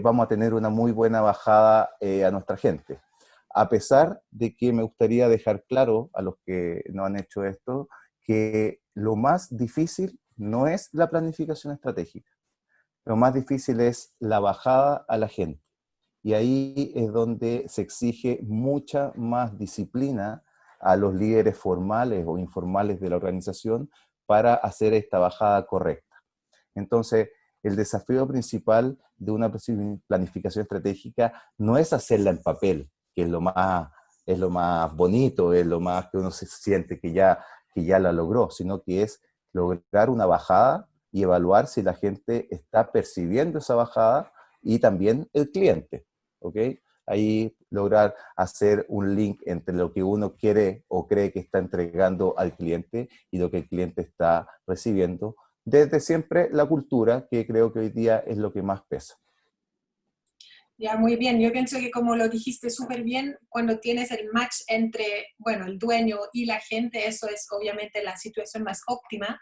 vamos a tener una muy buena bajada a nuestra gente. A pesar de que me gustaría dejar claro a los que no han hecho esto, que lo más difícil no es la planificación estratégica. Lo más difícil es la bajada a la gente. Y ahí es donde se exige mucha más disciplina a los líderes formales o informales de la organización para hacer esta bajada correcta. Entonces, el desafío principal de una planificación estratégica no es hacerla en papel, que es lo más bonito, es lo más que uno se siente que ya la logró, sino que es lograr una bajada y evaluar si la gente está percibiendo esa bajada y también el cliente, ¿ok? Ahí lograr hacer un link entre lo que uno quiere o cree que está entregando al cliente y lo que el cliente está recibiendo, desde siempre la cultura, que creo que hoy día es lo que más pesa. Ya, muy bien. Yo pienso que como lo dijiste súper bien, cuando tienes el match entre, bueno, el dueño y la gente, eso es obviamente la situación más óptima.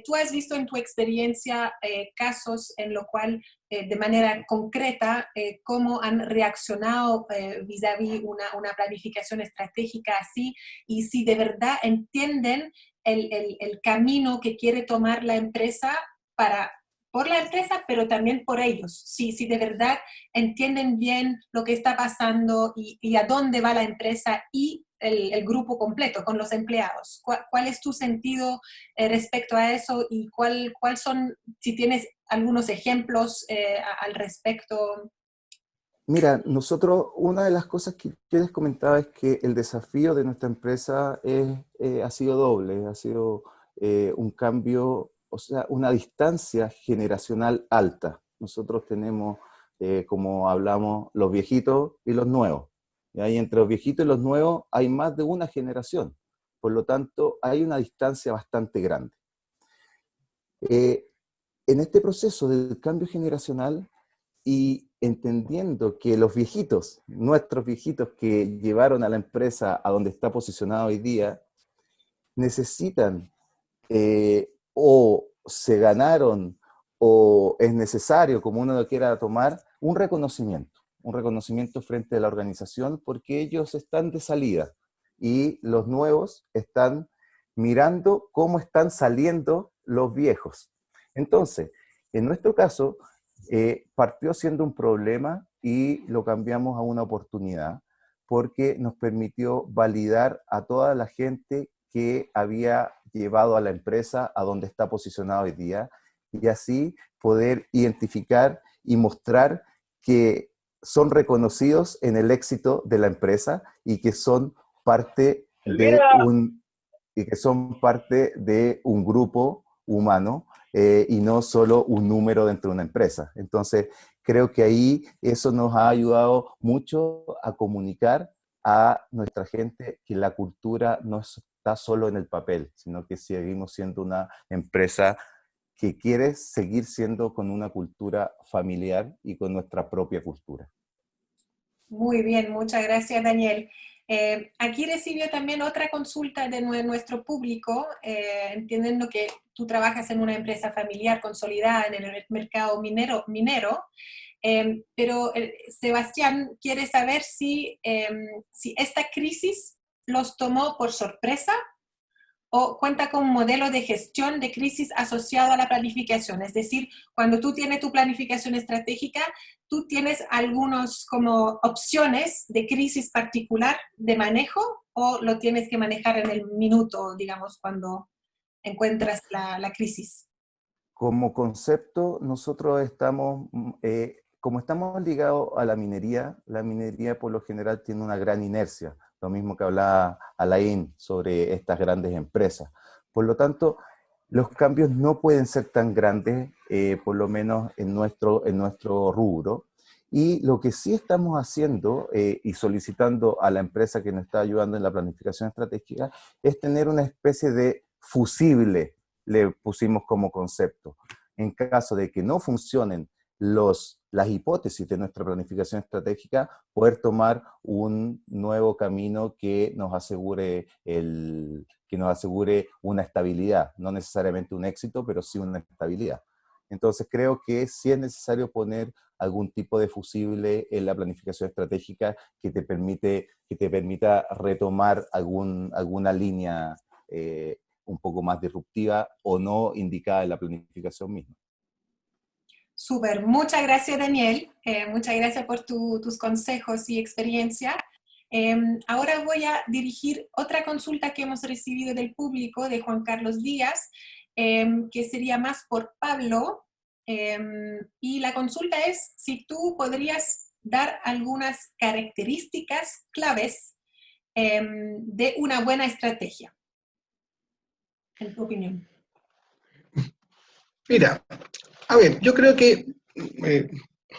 ¿Tú has visto en tu experiencia casos en lo cual, de manera concreta, cómo han reaccionado vis-a-vis una planificación estratégica así? Y si de verdad entienden el camino que quiere tomar la empresa por la empresa, pero también por ellos. Si de verdad entienden bien lo que está pasando y a dónde va la empresa y el grupo completo con los empleados. ¿Cuál es tu sentido respecto a eso y cuál son, si tienes algunos ejemplos al respecto? Mira, nosotros, una de las cosas que yo les comentaba es que el desafío de nuestra empresa ha sido doble, ha sido un cambio, o sea, una distancia generacional alta. Nosotros tenemos, como hablamos, los viejitos y los nuevos. Y ahí entre los viejitos y los nuevos hay más de una generación. Por lo tanto, hay una distancia bastante grande. En este proceso del cambio generacional y entendiendo que los viejitos, nuestros viejitos que llevaron a la empresa a donde está posicionada hoy día, necesitan o se ganaron o es necesario, como uno lo quiera tomar, un reconocimiento frente a la organización porque ellos están de salida y los nuevos están mirando cómo están saliendo los viejos. Entonces, en nuestro caso, partió siendo un problema y lo cambiamos a una oportunidad porque nos permitió validar a toda la gente que había llevado a la empresa a donde está posicionada hoy día y así poder identificar y mostrar que son reconocidos en el éxito de la empresa y que son parte de un grupo humano y no solo un número dentro de una empresa. Entonces, creo que ahí eso nos ha ayudado mucho a comunicar a nuestra gente que la cultura no está solo en el papel, sino que seguimos siendo una empresa que quiere seguir siendo con una cultura familiar y con nuestra propia cultura. Muy bien, muchas gracias, Daniel. Aquí recibió también otra consulta de nuestro público, entendiendo que tú trabajas en una empresa familiar consolidada en el mercado minero, pero Sebastián quiere saber si esta crisis los tomó por sorpresa o cuenta con un modelo de gestión de crisis asociado a la planificación. Es decir, cuando tú tienes tu planificación estratégica, tú tienes algunos como opciones de crisis particular de manejo o lo tienes que manejar en el minuto, digamos, cuando encuentras la crisis. Como concepto, nosotros estamos, como estamos ligados a la minería por lo general tiene una gran inercia, lo mismo que hablaba Alain sobre estas grandes empresas. Por lo tanto, los cambios no pueden ser tan grandes por lo menos en nuestro rubro. Y lo que sí estamos haciendo y solicitando a la empresa que nos está ayudando en la planificación estratégica es tener una especie de fusible, le pusimos como concepto. En caso de que no funcionen las hipótesis de nuestra planificación estratégica, poder tomar un nuevo camino que nos asegure una estabilidad, no necesariamente un éxito, pero sí una estabilidad. Entonces creo que sí es necesario poner algún tipo de fusible en la planificación estratégica que te permita retomar alguna línea un poco más disruptiva o no indicada en la planificación misma. Súper, muchas gracias Daniel, muchas gracias por tus consejos y experiencia. Ahora voy a dirigir otra consulta que hemos recibido del público de Juan Carlos Díaz, que sería más por Pablo, y la consulta es si tú podrías dar algunas características claves de una buena estrategia, en tu opinión. Mira, a ver, yo creo que,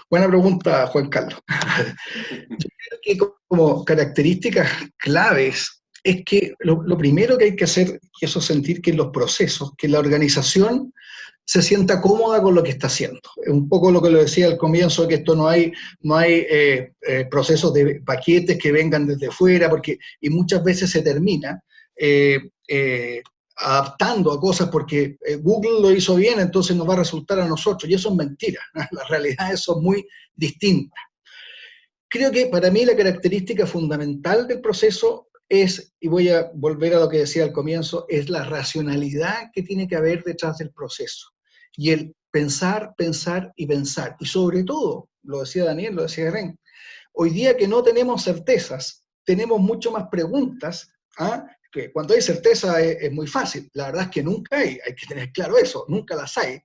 buena pregunta, Juan Carlos. Yo creo que como características claves es que lo primero que hay que hacer, y eso sentir que en los procesos, que la organización se sienta cómoda con lo que está haciendo. Es un poco lo que lo decía al comienzo, que esto no hay procesos de paquetes que vengan desde fuera, y muchas veces se termina adaptando a cosas porque Google lo hizo bien, entonces nos va a resultar a nosotros, y eso es mentira. Las realidades son muy distintas. Creo que para mí la característica fundamental del proceso es, y voy a volver a lo que decía al comienzo, es la racionalidad que tiene que haber detrás del proceso. Y el pensar, pensar y pensar. Y sobre todo, lo decía Daniel, lo decía Ren, hoy día que no tenemos certezas, tenemos mucho más preguntas, que cuando hay certeza es muy fácil, la verdad es que nunca hay que tener claro eso, nunca las hay,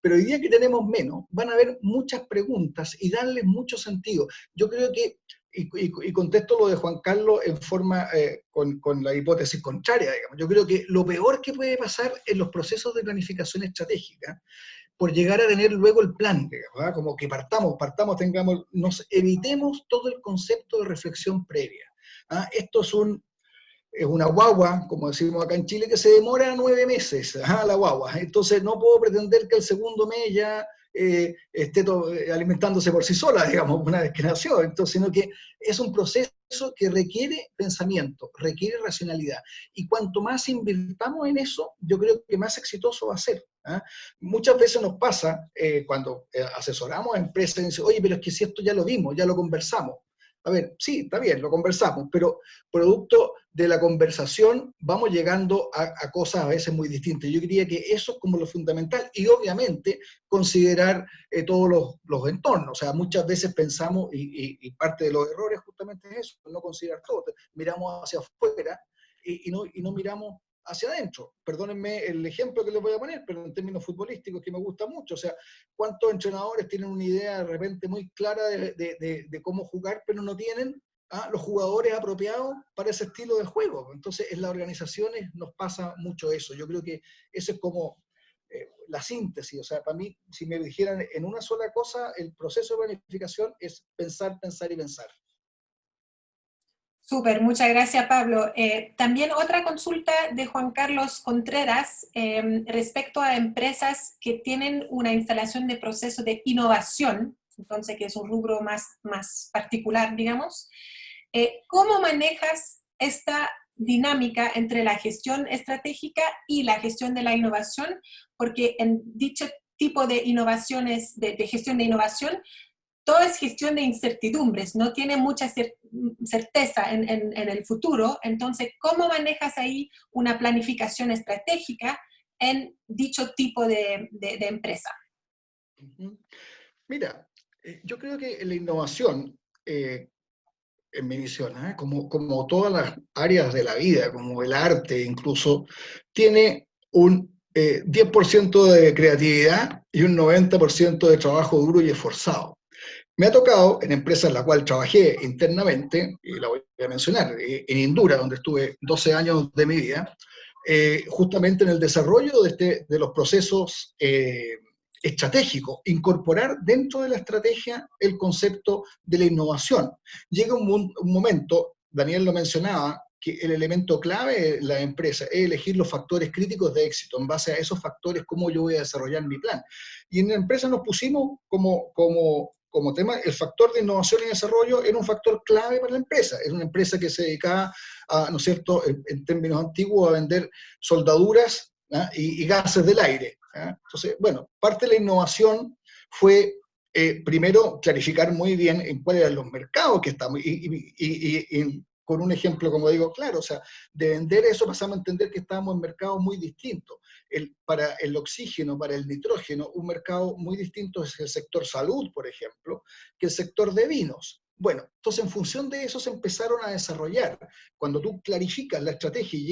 pero hoy día que tenemos menos, van a haber muchas preguntas y darles mucho sentido. Yo creo que, y contesto lo de Juan Carlos en forma, con la hipótesis contraria, digamos, yo creo que lo peor que puede pasar en los procesos de planificación estratégica, por llegar a tener luego el plan, digamos, como que evitemos todo el concepto de reflexión previa. Esto es una guagua, como decimos acá en Chile, que se demora 9 meses, la guagua. Entonces no puedo pretender que el segundo mes ya esté alimentándose por sí sola, digamos, una vez que nació. Entonces, sino que es un proceso que requiere pensamiento, requiere racionalidad. Y cuanto más invirtamos en eso, yo creo que más exitoso va a ser. Muchas veces nos pasa cuando asesoramos a empresas y dicen, oye, pero es que si esto ya lo vimos, ya lo conversamos. A ver, sí, está bien, lo conversamos, pero producto de la conversación vamos llegando a cosas a veces muy distintas. Yo diría que eso es como lo fundamental y obviamente considerar todos los entornos. O sea, muchas veces pensamos, y parte de los errores justamente es eso, no considerar todo. Miramos hacia afuera y no miramos hacia adentro. Perdónenme el ejemplo que les voy a poner, pero en términos futbolísticos que me gusta mucho. O sea, ¿cuántos entrenadores tienen una idea de repente muy clara de cómo jugar, pero no tienen los jugadores apropiados para ese estilo de juego? Entonces, en las organizaciones nos pasa mucho eso. Yo creo que eso es como la síntesis. O sea, para mí, si me dijeran en una sola cosa, el proceso de planificación es pensar, pensar y pensar. Súper, muchas gracias Pablo. También otra consulta de Juan Carlos Contreras respecto a empresas que tienen una instalación de proceso de innovación, entonces que es un rubro más particular, digamos. ¿Cómo manejas esta dinámica entre la gestión estratégica y la gestión de la innovación? Porque en dicho tipo de innovaciones, de gestión de innovación, todo es gestión de incertidumbres, no tiene mucha certeza en el futuro. Entonces, ¿cómo manejas ahí una planificación estratégica en dicho tipo de empresa? Mira, yo creo que la innovación, en mi visión, como todas las áreas de la vida, como el arte incluso, tiene un 10% de creatividad y un 90% de trabajo duro y esforzado. Me ha tocado, en empresas en la cual trabajé internamente, y la voy a mencionar, en Indura, donde estuve 12 años de mi vida, justamente en el desarrollo de los procesos estratégico, incorporar dentro de la estrategia el concepto de la innovación. Llega un momento, Daniel lo mencionaba, que el elemento clave de la empresa es elegir los factores críticos de éxito. En base a esos factores, cómo yo voy a desarrollar mi plan. Y en la empresa nos pusimos como tema, el factor de innovación y desarrollo era un factor clave para la empresa. Es una empresa que se dedicaba, ¿no es cierto?, en términos antiguos, a vender soldaduras, ¿ah?, y gases del aire. ¿Ah? Entonces, bueno, parte de la innovación fue, primero, clarificar muy bien en cuáles eran los mercados que estamos, y con un ejemplo, como digo, claro, o sea, de vender eso pasamos a entender que estábamos en mercados muy distintos. Para el oxígeno, para el nitrógeno, un mercado muy distinto es el sector salud, por ejemplo, que el sector de vinos. Bueno, entonces en función de eso se empezaron a desarrollar. Cuando tú clarificas la estrategia y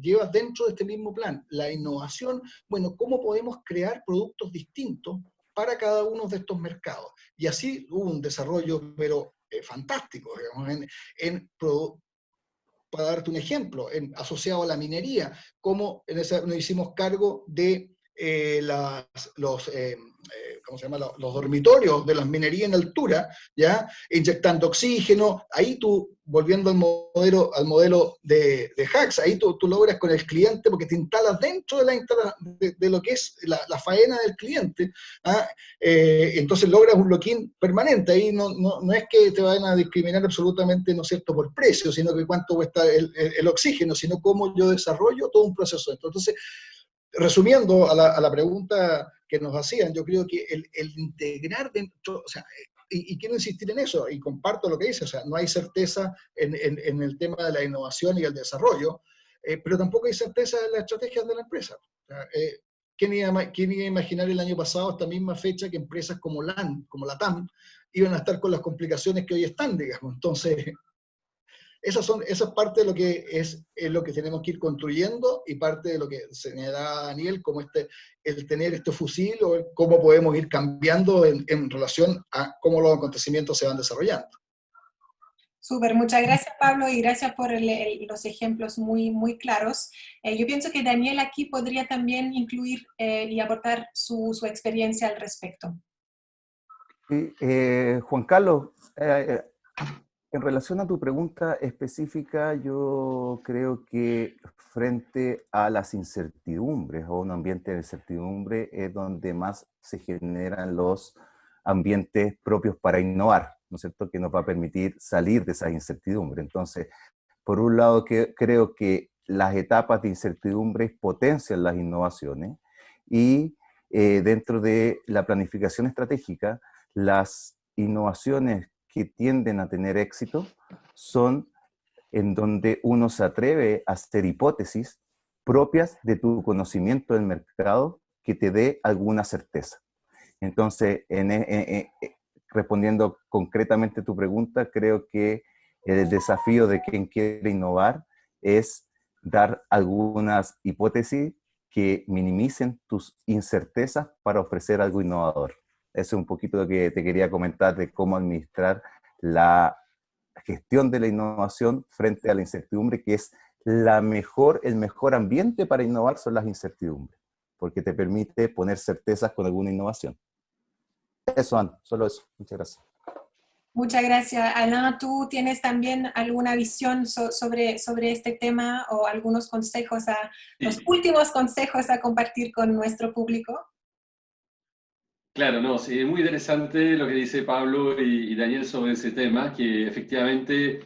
llevas dentro de este mismo plan la innovación, bueno, ¿cómo podemos crear productos distintos para cada uno de estos mercados? Y así hubo un desarrollo, pero fantástico, digamos, para darte un ejemplo, asociado a la minería, como nos hicimos cargo de ¿cómo se llama? Los dormitorios de las minerías en altura, ¿ya? Inyectando oxígeno. Ahí tú, volviendo al modelo de Hacks, ahí tú logras con el cliente, porque te instalas dentro de lo que es la faena del cliente, ¿ah? Entonces logras un lock-in permanente. Ahí no es que te vayan a discriminar absolutamente, ¿no es cierto?, por precio, sino que cuánto cuesta el oxígeno, sino cómo yo desarrollo todo un proceso. Entonces, resumiendo a la pregunta que nos hacían, yo creo que el integrar dentro, o sea, y quiero insistir en eso, y comparto lo que dice, o sea, no hay certeza en el tema de la innovación y el desarrollo, pero tampoco hay certeza en las estrategias de la empresa. O sea, ¿quién iba a imaginar el año pasado, esta misma fecha, que empresas como la TAM, iban a estar con las complicaciones que hoy están, digamos? Entonces, esa es parte de lo que es lo que tenemos que ir construyendo, y parte de lo que señalaba Daniel, como el tener este fusil, o cómo podemos ir cambiando en relación a cómo los acontecimientos se van desarrollando. Súper, muchas gracias Pablo, y gracias por los ejemplos muy, muy claros. Yo pienso que Daniel aquí podría también incluir y aportar su experiencia al respecto. Sí, Juan Carlos, en relación a tu pregunta específica, yo creo que frente a las incertidumbres o un ambiente de incertidumbre es donde más se generan los ambientes propios para innovar, ¿no es cierto?, que nos va a permitir salir de esa incertidumbre. Entonces, por un lado, creo que las etapas de incertidumbre potencian las innovaciones, y dentro de la planificación estratégica, las innovaciones que tienden a tener éxito son en donde uno se atreve a hacer hipótesis propias de tu conocimiento del mercado que te dé alguna certeza. Entonces, respondiendo concretamente a tu pregunta, creo que el desafío de quien quiere innovar es dar algunas hipótesis que minimicen tus incertezas para ofrecer algo innovador. Eso es un poquito lo que te quería comentar de cómo administrar la gestión de la innovación frente a la incertidumbre, que es el mejor ambiente para innovar son las incertidumbres, porque te permite poner certezas con alguna innovación. Eso, Ana, solo eso. Muchas gracias. Muchas gracias. Ana, ¿tú tienes también alguna visión sobre este tema, o algunos consejos, los últimos consejos a compartir con nuestro público? Claro, no, sí, es muy interesante lo que dice Pablo y Daniel sobre ese tema, que efectivamente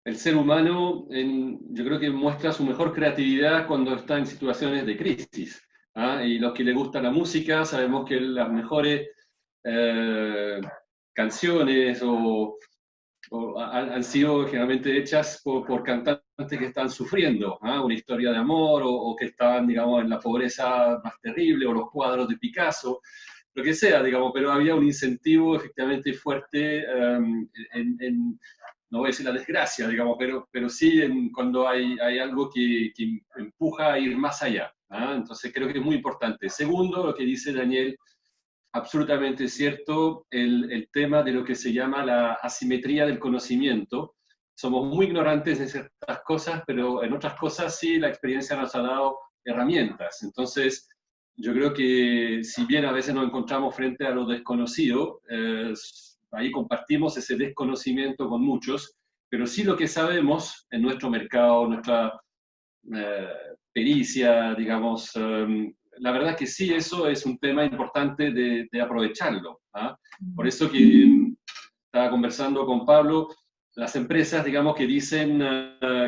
el ser humano yo creo que muestra su mejor creatividad cuando está en situaciones de crisis. ¿Ah? Y los que les gusta la música, sabemos que las mejores canciones han sido generalmente hechas por cantantes que están sufriendo, ¿ah? Una historia de amor, o que están, digamos, en la pobreza más terrible, o los cuadros de Picasso, lo que sea, digamos, pero había un incentivo efectivamente fuerte no voy a decir la desgracia, digamos, pero sí cuando hay algo que empuja a ir más allá, ¿ah? Entonces creo que es muy importante. Segundo, lo que dice Daniel, absolutamente cierto, el tema de lo que se llama la asimetría del conocimiento. Somos muy ignorantes de ciertas cosas, pero en otras cosas sí la experiencia nos ha dado herramientas. Entonces, yo creo que si bien a veces nos encontramos frente a lo desconocido, ahí compartimos ese desconocimiento con muchos, pero sí lo que sabemos en nuestro mercado, nuestra pericia, digamos, la verdad es que sí, eso es un tema importante de aprovecharlo. ¿Ah? Por eso que estaba conversando con Pablo, las empresas, digamos, que dicen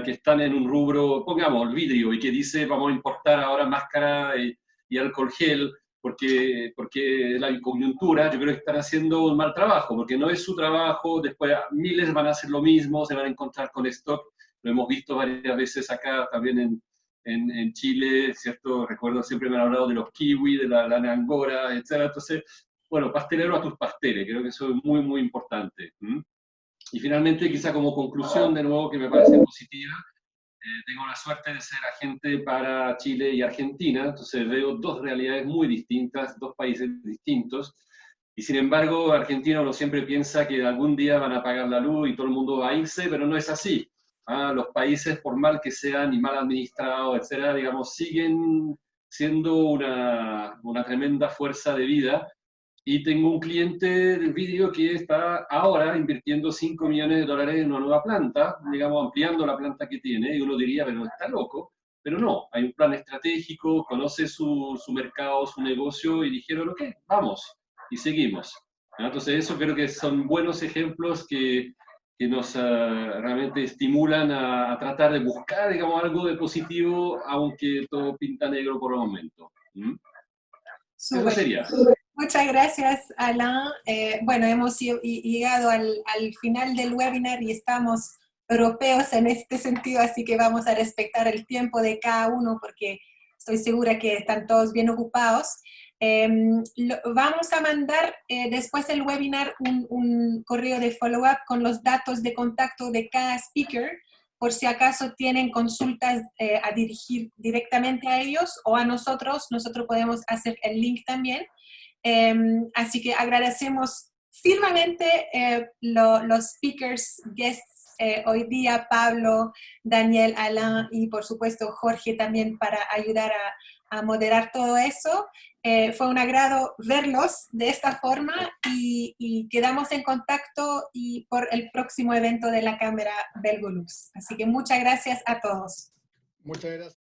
que están en un rubro, pongamos, el vidrio, y que dice vamos a importar ahora máscara y alcohol gel, porque la coyuntura, yo creo que están haciendo un mal trabajo, porque no es su trabajo, después miles van a hacer lo mismo, se van a encontrar con stock, lo hemos visto varias veces acá también en Chile, ¿cierto? Recuerdo, siempre me han hablado de los kiwi, de la lana angora, etc. Entonces, bueno, pastelero a tus pasteles, creo que eso es muy, muy importante. Y finalmente, quizá como conclusión, de nuevo, que me parece positiva, tengo la suerte de ser agente para Chile y Argentina, entonces veo dos realidades muy distintas, dos países distintos, y sin embargo, Argentina uno siempre piensa que algún día van a apagar la luz y todo el mundo va a irse, pero no es así. Los países, por mal que sean y mal administrados, etcétera, digamos, siguen siendo una tremenda fuerza de vida. Y tengo un cliente del vídeo que está ahora invirtiendo $5 millones en una nueva planta, digamos, ampliando la planta que tiene, y uno diría, pero está loco, pero no, hay un plan estratégico, conoce su mercado, su negocio, y dijeron, ok, vamos, y seguimos. Entonces eso creo que son buenos ejemplos que nos realmente estimulan a tratar de buscar, digamos, algo de positivo, aunque todo pinta negro por el momento. Eso Súper. sería. Muchas gracias, Alain. Bueno, hemos llegado al final del webinar y estamos europeos en este sentido, así que vamos a respetar el tiempo de cada uno porque estoy segura que están todos bien ocupados. Vamos a mandar después del webinar un correo de follow-up con los datos de contacto de cada speaker, por si acaso tienen consultas a dirigir directamente a ellos o a nosotros podemos hacer el link también. Así que agradecemos firmemente los speakers, guests hoy día, Pablo, Daniel, Alain y por supuesto Jorge también para ayudar a moderar todo eso. Fue un agrado verlos de esta forma y quedamos en contacto y por el próximo evento de la Cámara Belgolux. Así que muchas gracias a todos. Muchas gracias.